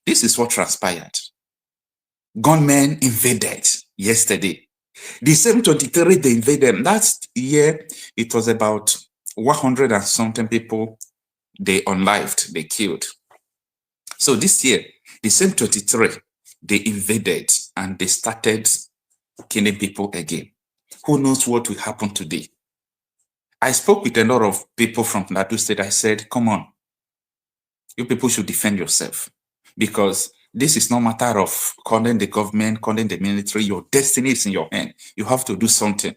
This is what transpired. Gunmen invaded yesterday. The same 23 they invaded. Last year, it was about 100 and something people they unlived, they killed. So this year, the same 23, they invaded and they started killing people again. Who knows what will happen today? I spoke with a lot of people from Plateau State. I said, come on, you people should defend yourself, because this is no matter of calling the government, calling the military. Your destiny is in your hand. You have to do something.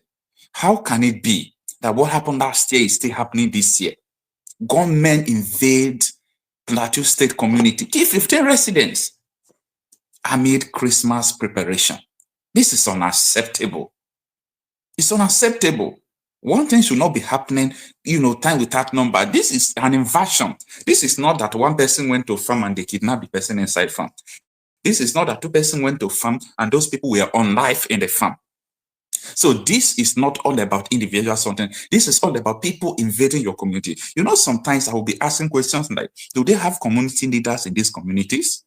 How can it be that what happened last year is still happening this year? Gunmen invade Plateau State community, kill 15 residents amid Christmas preparation. This is unacceptable. It's unacceptable. One thing should not be happening, time without number. This is an invasion. This is not that one person went to a farm and they kidnapped the person inside farm. This is not that two persons went to a farm and those people were on life in the farm. So this is not all about individual something. This is all about people invading your community. Sometimes I will be asking questions like, do they have community leaders in these communities?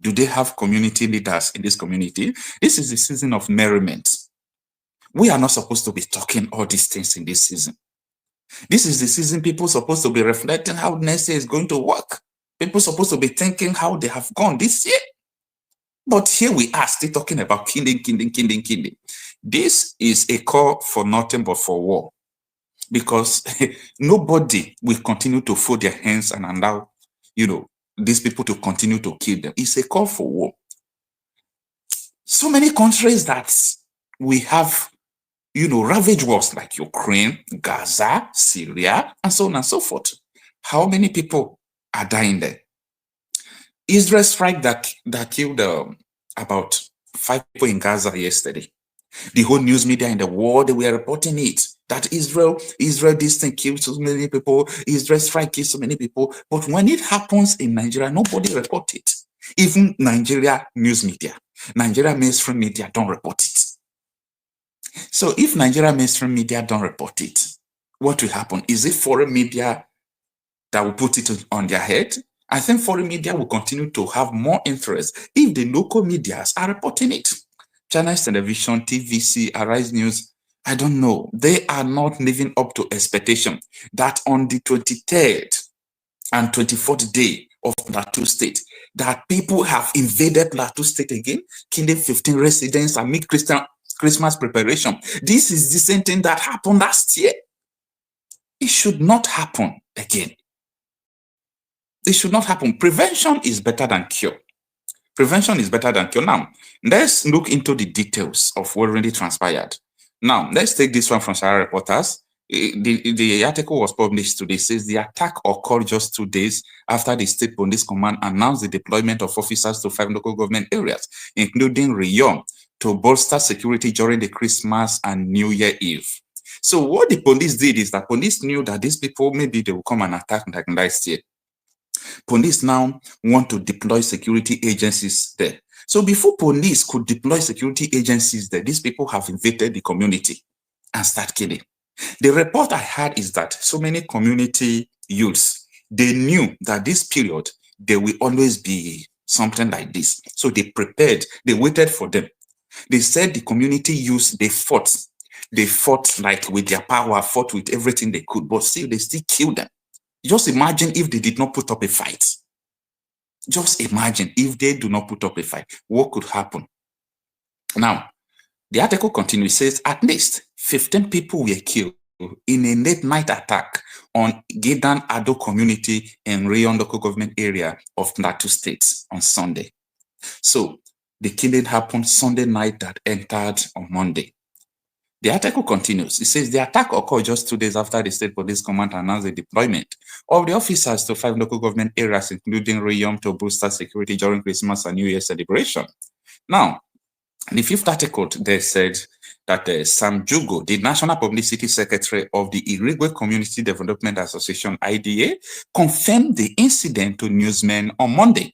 Do they have community leaders in this community? This is the season of merriment. We are not supposed to be talking all these things in this season. This is the season people are supposed to be reflecting how next year is going to work. People are supposed to be thinking how they have gone this year. But here we are still talking about killing. This is a call for nothing but for war. Because nobody will continue to fold their hands and allow, these people to continue to kill them. It's a call for war. So many countries that we have, ravage wars like Ukraine, Gaza, Syria, and so on and so forth. How many people are dying there? Israel strike that killed about 5 people in Gaza yesterday. The whole news media in the world, they were reporting it, that Israel this thing killed so many people, Israel strike killed so many people. But when it happens in Nigeria, nobody reports it. Even Nigeria news media, Nigeria mainstream media don't report it. So if Nigeria mainstream media don't report it, what will happen? Is it foreign media that will put it on their head? I think foreign media will continue to have more interest if the local medias are reporting it. Channels Television, TVC, Arise News, I don't know. They are not living up to expectation that on the 23rd and 24th day of Plateau State, that people have invaded Plateau State again, killing 15 residents amid Christmas preparation. This is the same thing that happened last year. It should not happen again. It should not happen. Prevention is better than cure. Prevention is better than cure. Now, let's look into the details of what really transpired. Now, let's take this one from Sahara Reporters. The article was published today. It says the attack occurred just 2 days after the State Police Command announced the deployment of officers to 5 local government areas, including Riyom, to bolster security during the Christmas and New Year Eve. So what the police did is that police knew that these people, maybe they will come and attack like last year. Police now want to deploy security agencies there. So before police could deploy security agencies there, these people have invaded the community and start killing. The report I had is that so many community youths, they knew that this period, there will always be something like this. So they prepared, they waited for them. They said the community youths, they fought like with their power, fought with everything they could, but still, they still killed them. Just imagine if they did not put up a fight. Just imagine if they do not put up a fight, what could happen? Now, the article continues, it says at least 15 people were killed in a late night attack on Gedan Ado community in Rayon local government area of Plateau State on Sunday. So the killing happened Sunday night that entered on Monday. The article continues. It says the attack occurred just 2 days after the State Police Command announced the deployment of the officers to 5 local government areas, including Riyom, to boost security during Christmas and New Year celebration. Now, the 5th article, they said that Sam Jugo, the National Publicity Secretary of the Irigwe Community Development Association, IDA, confirmed the incident to newsmen on Monday.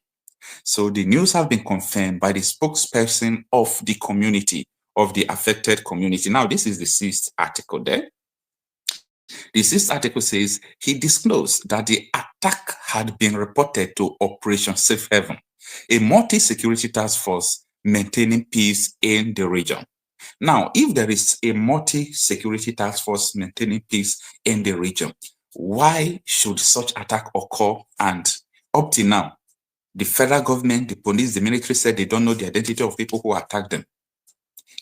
So the news have been confirmed by the spokesperson of the community, of the affected community. Now, this is the 6th article there. The sixth article says he disclosed that the attack had been reported to Operation Safe Haven, a multi-security task force maintaining peace in the region. Now, if there is a multi-security task force maintaining peace in the region, why should such attack occur? And up to now, the federal government, the police, the military said they don't know the identity of people who attacked them.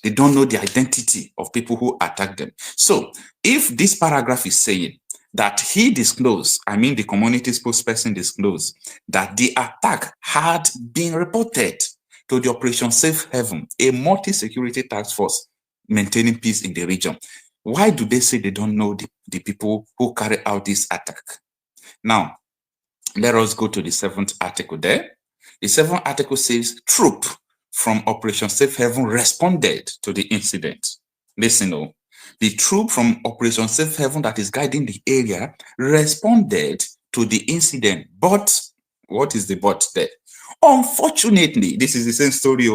They don't know the identity of people who attacked them. So if this paragraph is saying that he disclosed, I mean the community spokesperson disclosed, that the attack had been reported to the Operation Safe Haven, a multi-security task force maintaining peace in the region, why do they say they don't know the people who carry out this attack? Now, let us go to the seventh article there. The seventh article says, troop from Operation Safe Haven responded to the incident. Listen, the troop from Operation Safe Haven that is guiding the area responded to the incident. But what is the but there? Unfortunately, this is the same story.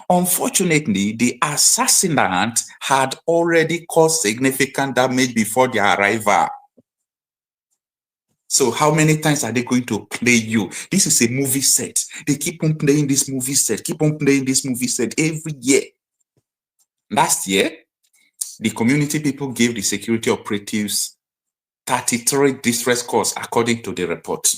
Unfortunately, the assassinat had already caused significant damage before their arrival. So how many times are they going to play you? This is a movie set. They keep on playing this movie set, keep on playing this movie set every year. Last year, the community people gave the security operatives 33 distress calls, according to the report.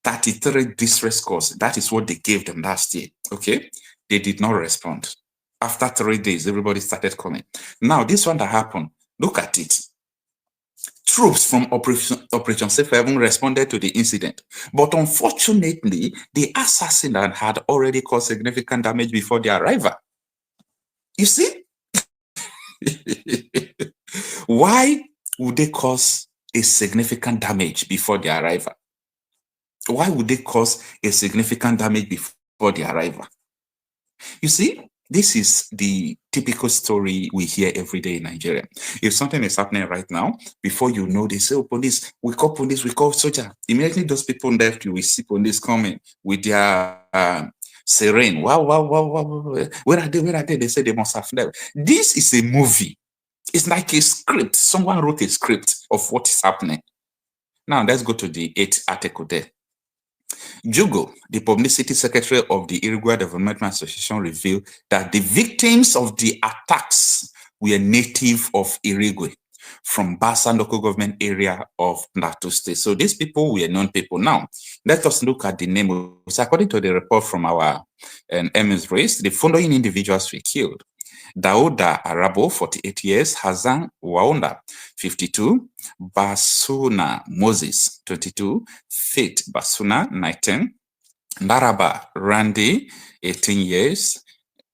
33 distress calls. That is what they gave them last year. Okay? They did not respond. After 3 days, everybody started coming. Now, this one that happened, look at it. Troops from Operation Safe Haven responded to the incident, but unfortunately, the assassinat had already caused significant damage before their arrival. You see? Why would they cause a significant damage before their arrival? Why would they cause a significant damage before their arrival? You see, this is the typical story we hear every day in Nigeria. If something is happening right now, before you know, they say, oh, police, we call soldier. Immediately those people left, you will see police coming with their siren. Wow. Where are they? They say they must have left. This is a movie. It's like a script. Someone wrote a script of what is happening. Now, let's go to the 8th article there. Jugo, the publicity secretary of the Irigwe Development Association, revealed that the victims of the attacks were native of Irigwe from Basa local government area of Plateau State. So these people were known people. Now, let us look at the name. So according to the report from our MS race, the following individuals were killed. Dauda Arabo, 48 years, Hazan Waonda, 52, Basuna Moses, 22, Faith Basuna, 19, Naraba Randy, 18 years,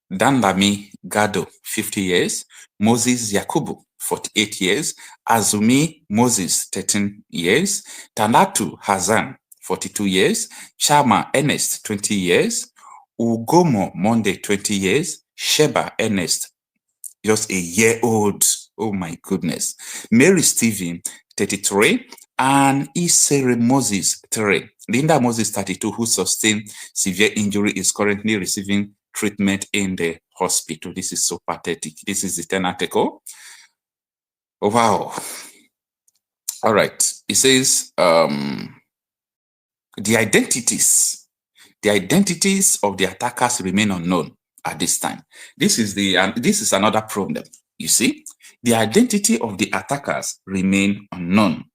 Dandami Gado, 50 years, Moses Yakubu, 48 years, Azumi Moses, 13 years, Tanatu Hazan, 42 years, Chama Ernest, 20 years, Ugomo Monday, 20 years, Sheba Ernest, just a year old. Oh my goodness. Mary Stephen, 33, and Isere Moses, 3. Linda Moses, 32, who sustained severe injury, is currently receiving treatment in the hospital. This is so pathetic. This is the 10th article. Oh, wow. All right. It says the identities of the attackers remain unknown at this time. This is another problem. You see, the identity of the attackers remain unknown.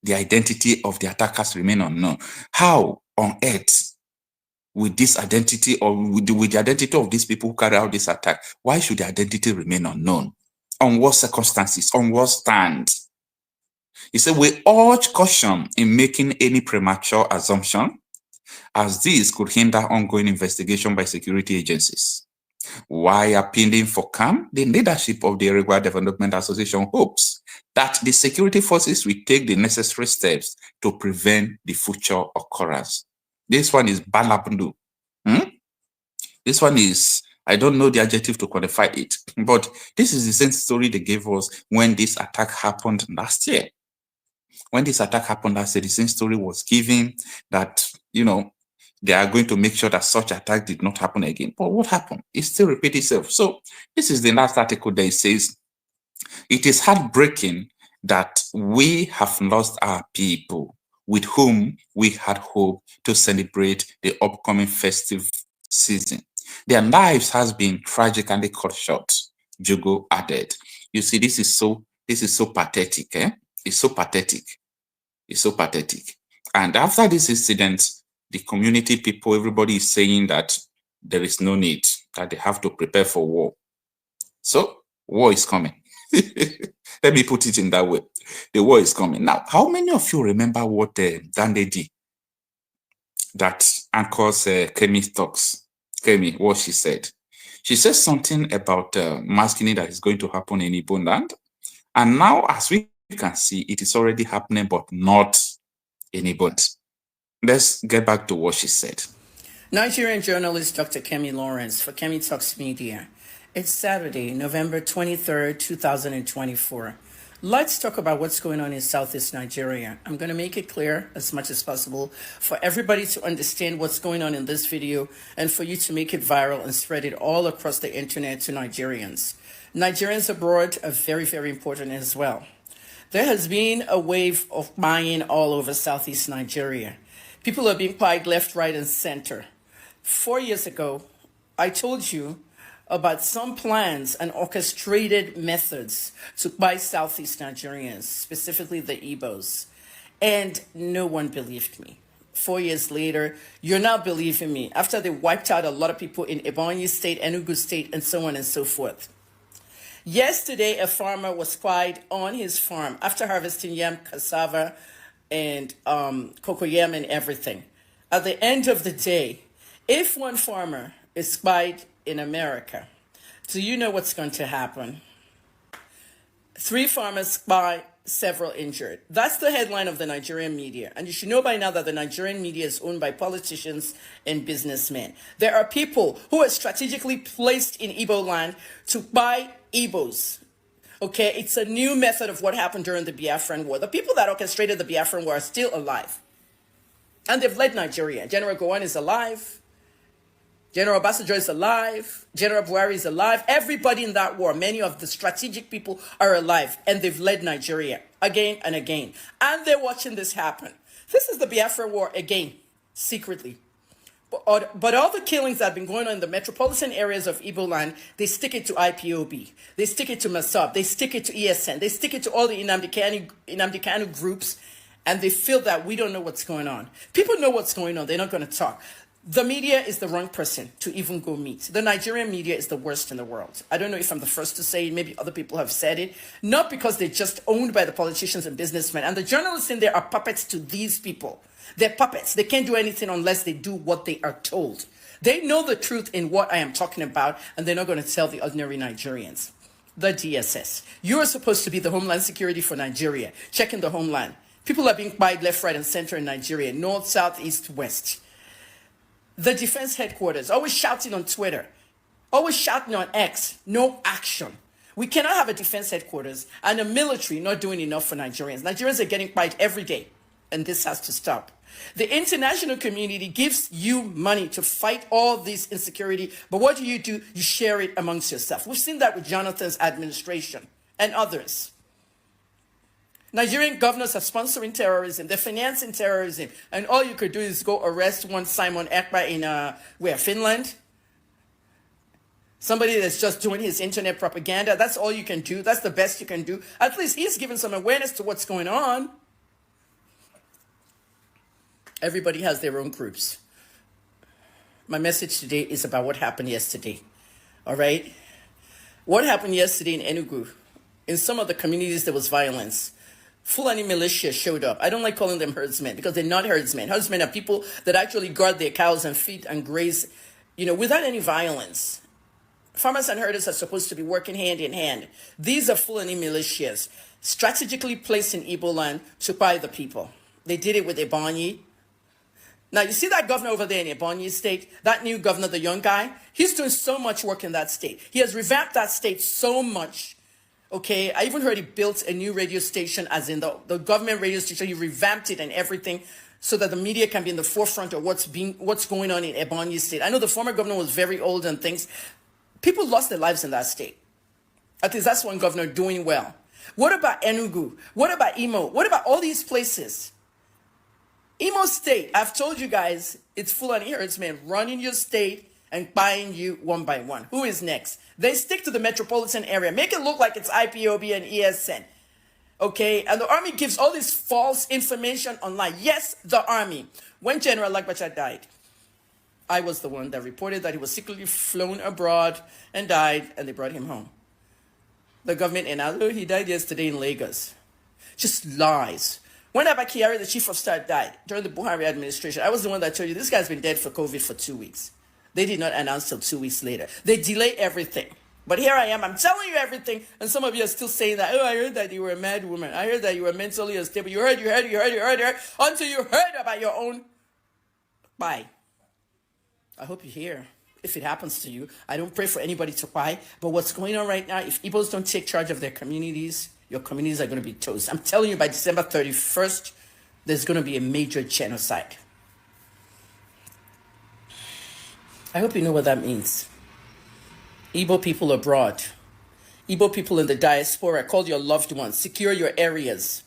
The identity of the attackers remain unknown. How on earth with this identity, or with the identity of these people who carry out this attack, why should the identity remain unknown? On what circumstances? On what stand? He said, we urge caution in making any premature assumption, as this could hinder ongoing investigation by security agencies. While appealing for calm, the leadership of the Irigwe Development Association hopes that the security forces will take the necessary steps to prevent the future occurrence. This one is balabundu. This one is, I don't know the adjective to qualify it, but this is the same story they gave us when this attack happened last year. When this attack happened last year, the same story was given that, you know, they are going to make sure that such attack did not happen again. But what happened? It still repeats itself. So this is the last article that says, it is heartbreaking that we have lost our people with whom we had hoped to celebrate the upcoming festive season. Their lives has been tragically cut short, Jogo added. You see, this is so pathetic, eh? It's so pathetic. It's so pathetic. And after this incident, the community people, everybody is saying that there is no need, that they have to prepare for war. So, war is coming. Let me put it in that way. The war is coming. Now, how many of you remember what Deäd, that anchors Kemi talks? Kemi, what she said. She says something about mass killing that is going to happen in Igbo land. And now, as we can see, it is already happening, but not in Igbo. Let's get back to what she said. Nigerian journalist Dr. Kemi Lawrence for Kemi Talks Media. It's Saturday, November 23rd, 2024. Let's talk about what's going on in Southeast Nigeria. I'm going to make it clear as much as possible for everybody to understand what's going on in this video and for you to make it viral and spread it all across the internet to Nigerians. Nigerians abroad are very, very important as well. There has been a wave of buying all over Southeast Nigeria. People are being quiet left, right, and center. 4 years ago, I told you about some plans and orchestrated methods to buy Southeast Nigerians, specifically the Igbos. And no one believed me. 4 years later, you're not believing me after they wiped out a lot of people in Ebonyi State, Enugu State, and so on and so forth. Yesterday, a farmer was spied on his farm after harvesting yam, cassava, and cocoyam and everything. At the end of the day, if one farmer is spied in America, do you know what's going to happen? 3 farmers spied, several injured. That's the headline of the Nigerian media. And you should know by now that the Nigerian media is owned by politicians and businessmen. There are people who are strategically placed in Igbo land to buy Igbos. Okay, it's a new method of what happened during the Biafran War. The people that orchestrated the Biafran War are still alive. And they've led Nigeria. General Gowon is alive. General Obasanjo is alive. General Buhari is alive. Everybody in that war, many of the strategic people are alive. And they've led Nigeria again and again. And they're watching this happen. This is the Biafra War again, secretly. But all the killings that have been going on in the metropolitan areas of Igbo land, they stick it to ipob. They stick it to Marcel. They stick it to ESN. They stick it to all the Nnamdi Kanu groups. And they feel that we don't know what's going on. People know what's going on. They're not going to talk. The media is the wrong person to even go meet. The Nigerian media is the worst in the world. I don't know if I'm the first to say it. Maybe other people have said it. Not because they're just owned by the politicians and businessmen. And the journalists in there are puppets to these people. They're puppets. They can't do anything unless they do what they are told. They know the truth in what I am talking about, and they're not going to tell the ordinary Nigerians. The DSS. You are supposed to be the Homeland Security for Nigeria. Checking the homeland. People are being quiet left, right, and center in Nigeria. North, south, east, west. The defense headquarters, always shouting on Twitter. Always shouting on X. No action. We cannot have a defense headquarters and a military not doing enough for Nigerians. Nigerians are getting quiet every day, and this has to stop. The international community gives you money to fight all this insecurity, but what do? You share it amongst yourself. We've seen that with Jonathan's administration and others. Nigerian governors are sponsoring terrorism. They're financing terrorism. And all you could do is go arrest one Simon Ekpa in, Finland? Somebody that's just doing his internet propaganda. That's all you can do. That's the best you can do. At least he's given some awareness to what's going on. Everybody has their own groups. My message today is about what happened yesterday. All right? What happened yesterday in Enugu? In some of the communities, there was violence. Fulani militia showed up. I don't like calling them herdsmen because they're not herdsmen. Herdsmen are people that actually guard their cows and feed and graze, without any violence. Farmers and herders are supposed to be working hand in hand. These are Fulani militias, strategically placed in Igbo land to buy the people. They did it with Ebonyi. Now, you see that governor over there in Ebonyi State, that new governor, the young guy, he's doing so much work in that state. He has revamped that state so much. Okay, I even heard he built a new radio station, as in the government radio station. He revamped it and everything so that the media can be in the forefront of what's going on in Ebonyi State. I know the former governor was very old and things. People lost their lives in that state. At least that's one governor doing well. What about Enugu? What about Imo? What about all these places? Imo State, I've told you guys, it's full on herdsmen running your state and buying you one by one. Who is next? They stick to the metropolitan area. Make it look like it's IPOB and ESN. Okay, and the army gives all this false information online. Yes, the army. When General Lagbacha died, I was the one that reported that he was secretly flown abroad and died, and they brought him home. The government announced, oh, he died yesterday in Lagos. Just lies. When Abakari, the chief of staff, died during the Buhari administration, I was the one that told you this guy's been dead for COVID for 2 weeks. They did not announce till 2 weeks later. They delay everything. But here I am, I'm telling you everything, and some of you are still saying that, oh, I heard that you were a mad woman. I heard that you were mentally unstable. You heard, until you heard about your own. Bye. I hope you hear. If it happens to you, I don't pray for anybody to buy, but what's going on right now, if Igbos don't take charge of their communities, your communities are going to be toast. I'm telling you, by December 31st, there's going to be a major genocide. I hope you know what that means. Igbo people abroad, Igbo people in the diaspora, call your loved ones, secure your areas,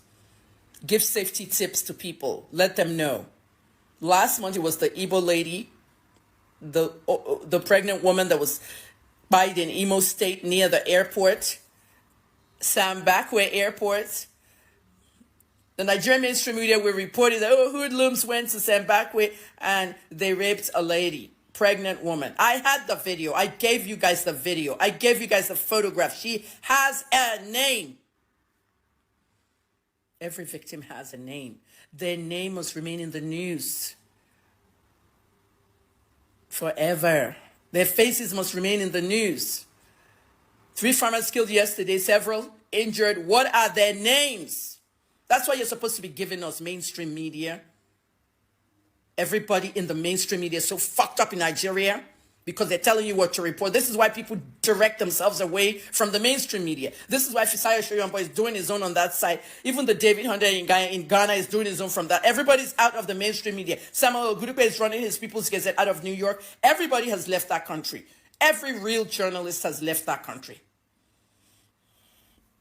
give safety tips to people, let them know. Last month, it was the Igbo lady, the pregnant woman that was spied in Imo State near the airport, Sambakwe Airport. The Nigerian mainstream media were reporting that, oh, hoodlums went to Sambakwe and they raped a lady, pregnant woman. I had the video. I gave you guys the video. I gave you guys the photograph. She has a name. Every victim has a name. Their name must remain in the news forever. Their faces must remain in the news. 3 farmers killed yesterday, several injured. What are their names? That's why you're supposed to be giving us mainstream media. Everybody in the mainstream media is so fucked up in Nigeria because they're telling you what to report. This is why people direct themselves away from the mainstream media. This is why Fisayo Shoyombo is doing his own on that side. Even the David Hunter in Ghana is doing his own from that. Everybody's out of the mainstream media. Samuel Ogudupe is running his People's Gazette out of New York. Everybody has left that country. Every real journalist has left that country.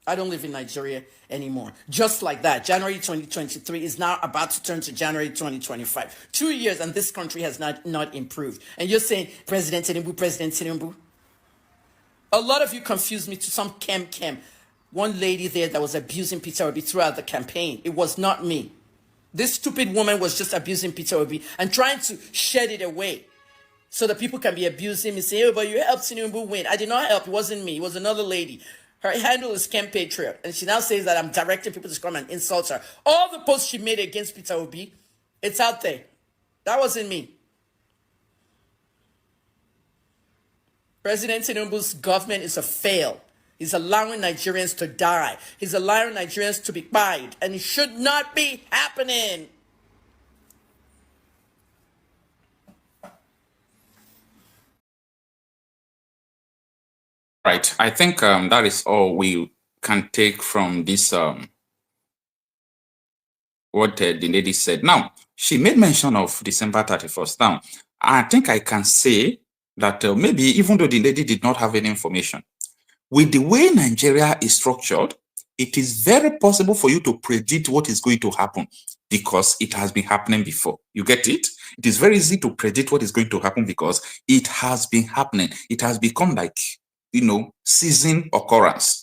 I don't live in Nigeria anymore. Just like that, January 2023 is now about to turn to January 2025. 2 years and this country has not improved. And you're saying, President Tinubu. A lot of you confused me to some Kem. One lady there that was abusing Peter Obi throughout the campaign. It was not me. This stupid woman was just abusing Peter Obi and trying to shed it away so that people can be abusing me, saying, oh, but you helped Tinubu win. I did not help. It wasn't me. It was another lady. Her handle is Kem Patriot, and she now says that I'm directing people to come and insult her. All the posts she made against Peter Obi, it's out there. That wasn't me. President Tinubu's government is a fail. He's allowing Nigerians to die. He's allowing Nigerians to be buyed, and it should not be happening. Right. I think that is all we can take from this, what the lady said. Now, she made mention of December 31st. Now, I think I can say that maybe even though the lady did not have any information, with the way Nigeria is structured, it is very possible for you to predict what is going to happen because it has been happening before. You get it? It is very easy to predict what is going to happen because it has been happening. It has become like, season occurrence.